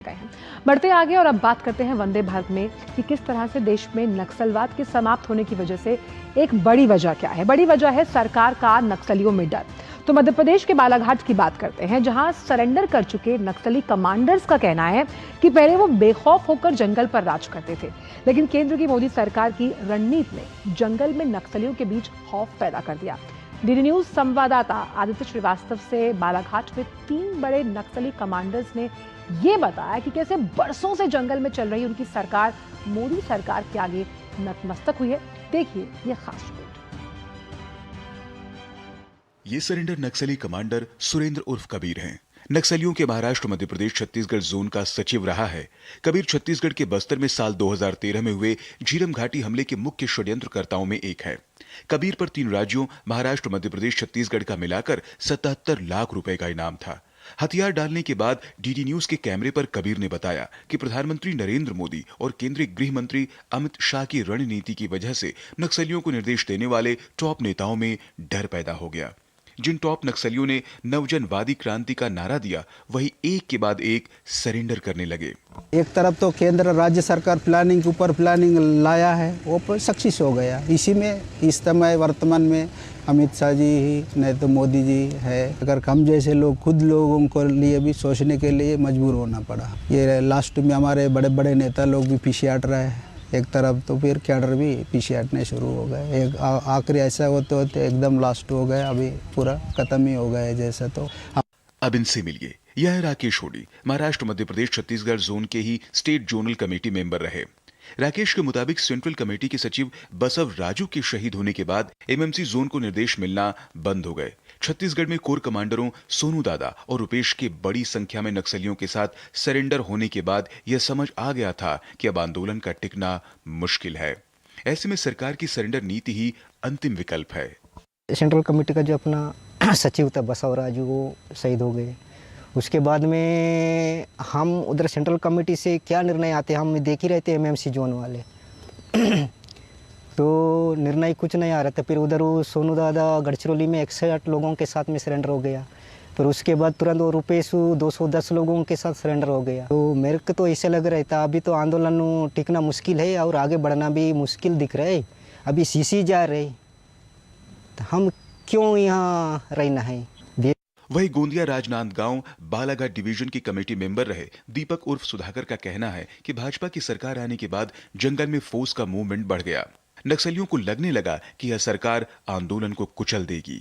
गए हैं। बढ़ते आगे और अब बात करते हैं वंदे भारत में कि किस तरह से देश में नक्सलवाद के समाप्त होने की वजह से एक बड़ी वजह क्या है। बड़ी वजह है सरकार का नक्सलियों में डर। तो मध्य प्रदेश के बालाघाट की बात करते हैं, जहां सरेंडर कर चुके नक्सली कमांडर्स का कहना है कि पहले वो बेखौफ होकर जंगल पर राज करते थे, लेकिन केंद्र की मोदी सरकार की रणनीति ने जंगल में नक्सलियों के बीच खौफ पैदा कर दिया। डीडी न्यूज संवाददाता आदित्य श्रीवास्तव से बालाघाट में 3 बड़े नक्सली कमांडर्स ने ये बताया कि कैसे बरसों से जंगल में चल रही उनकी सरकार मोदी सरकार के आगे नतमस्तक हुई है। देखिए ये खास रिपोर्ट। ये सरेंडर नक्सली कमांडर सुरेंद्र उर्फ कबीर हैं। नक्सलियों के महाराष्ट्र, मध्य प्रदेश, छत्तीसगढ़ जोन का सचिव रहा है। कबीर छत्तीसगढ़ के बस्तर में साल 2013 में हुए झीरम घाटी हमले के मुख्य षड्यंत्रकर्ताओं में एक है। कबीर पर 3 राज्यों महाराष्ट्र, मध्य प्रदेश, छत्तीसगढ़ का मिलाकर 77 लाख रुपए का इनाम था। हथियार डालने के बाद डीडी न्यूज के कैमरे पर कबीर ने बताया कि प्रधानमंत्री नरेंद्र मोदी और केंद्रीय गृह मंत्री अमित शाह की रणनीति की वजह से नक्सलियों को निर्देश देने वाले टॉप नेताओं में डर पैदा हो गया। जिन टॉप नक्सलियों ने नवजनवादी क्रांति का नारा दिया, वही एक के बाद एक सरेंडर करने लगे। एक तरफ तो केंद्र राज्य सरकार प्लानिंग के ऊपर प्लानिंग लाया है, वो सक्सेस हो गया। इसी में इस समय वर्तमान में अमित शाह जी ही नहीं तो मोदी जी है। अगर हम जैसे लोग खुद लोगों को लिए भी सोचने के लिए मजबूर होना पड़ा। ये लास्ट में हमारे बड़े बड़े नेता लोग भी पीछे हट रहे हैं। एक तरफ तो फिर कैडर भी पीछे हटने शुरू हो गए। एक आखिरी ऐसा होते होते एकदम लास्ट हो गए, अभी पूरा खत्म ही हो गए जैसा। तो अब इनसे मिलिए। यह है राकेश होडी, महाराष्ट्र, मध्य प्रदेश, छत्तीसगढ़ जोन के ही स्टेट जोनल कमेटी मेंबर रहे। राकेश के मुताबिक सेंट्रल कमेटी के सचिव बसव राजू के शहीद होने के बाद एमएमसी जोन को निर्देश मिलना बंद हो गए। छत्तीसगढ़ में कोर कमांडरों सोनू दादा और रुपेश के बड़ी संख्या में नक्सलियों के साथ सरेंडर होने के बाद यह समझ आ गया था कि अब आंदोलन का टिकना मुश्किल है। ऐसे में सरकार की सरेंडर नीति ही अंतिम विकल्प है। सेंट्रल कमेटी का जो अपना सचिव था बसव राजू, वो शहीद हो गए। उसके बाद में हम उधर सेंट्रल कमेटी से क्या निर्णय आते हम देख ही रहे थे, एमएमसी जोन वाले तो निर्णय कुछ नहीं आ रहा था। फिर उधर वो सोनू दादा गढ़चिरौली में 61 लोगों के साथ में सरेंडर हो गया। फिर उसके बाद तुरंत वो रुपेश 210 लोगों के साथ सरेंडर हो गया। तो मेरे को तो ऐसे लग रहा था अभी तो आंदोलन टिकना मुश्किल है और आगे बढ़ना भी मुश्किल दिख रहा है। अभी सीसी जा रहे, तो हम क्यों यहाँ रहना है। वही गोंदिया राजनांदगांव बालाघाट डिवीजन की कमेटी मेंबर रहे दीपक उर्फ सुधाकर का कहना है कि भाजपा की सरकार आने के बाद जंगल में फोर्स का मूवमेंट बढ़ गया। नक्सलियों को लगने लगा कि यह सरकार आंदोलन को कुचल देगी।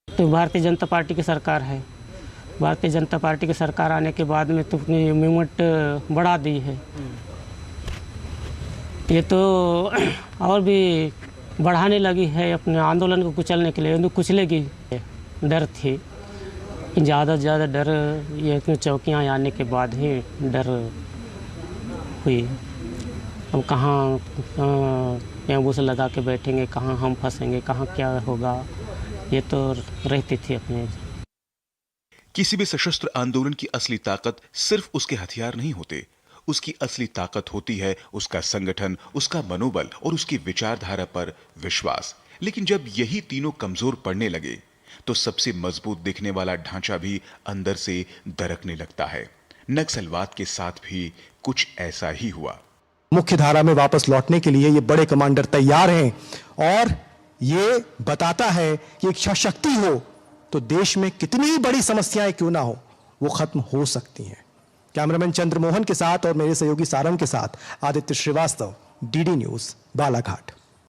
तो भारतीय जनता पार्टी की सरकार है। भारतीय जनता पार्टी की सरकार आने के बाद में तो मूवमेंट बढ़ा दी है। ये तो और भी बढ़ाने लगी है अपने आंदोलन को कुचलने के लिए। तो कुचलेगी, डर थी ज़्यादा से ज़्यादा। डर ये चौकियाँ आने के बाद ही डर हुई। हम कहाँ एम्बुस लगा के बैठेंगे, कहाँ हम फंसेंगे, कहाँ क्या होगा, ये तो रहती थी अपने। किसी भी सशस्त्र आंदोलन की असली ताकत सिर्फ उसके हथियार नहीं होते, उसकी असली ताकत होती है उसका संगठन, उसका मनोबल और उसकी विचारधारा पर विश्वास। लेकिन जब यही तीनों कमजोर पड़ने लगे तो सबसे मजबूत दिखने वाला ढांचा भी अंदर से दरकने लगता है। नक्सलवाद के साथ भी कुछ ऐसा ही हुआ। मुख्य धारा में वापस लौटने के लिए ये बड़े कमांडर तैयार हैं और ये बताता है कि एक सशक्ति हो तो देश में कितनी ही बड़ी समस्याएं क्यों ना हो, वो खत्म हो सकती हैं। कैमरामैन चंद्रमोहन के साथ और मेरे सहयोगी सारंग के साथ आदित्य श्रीवास्तव, डीडी न्यूज, बालाघाट।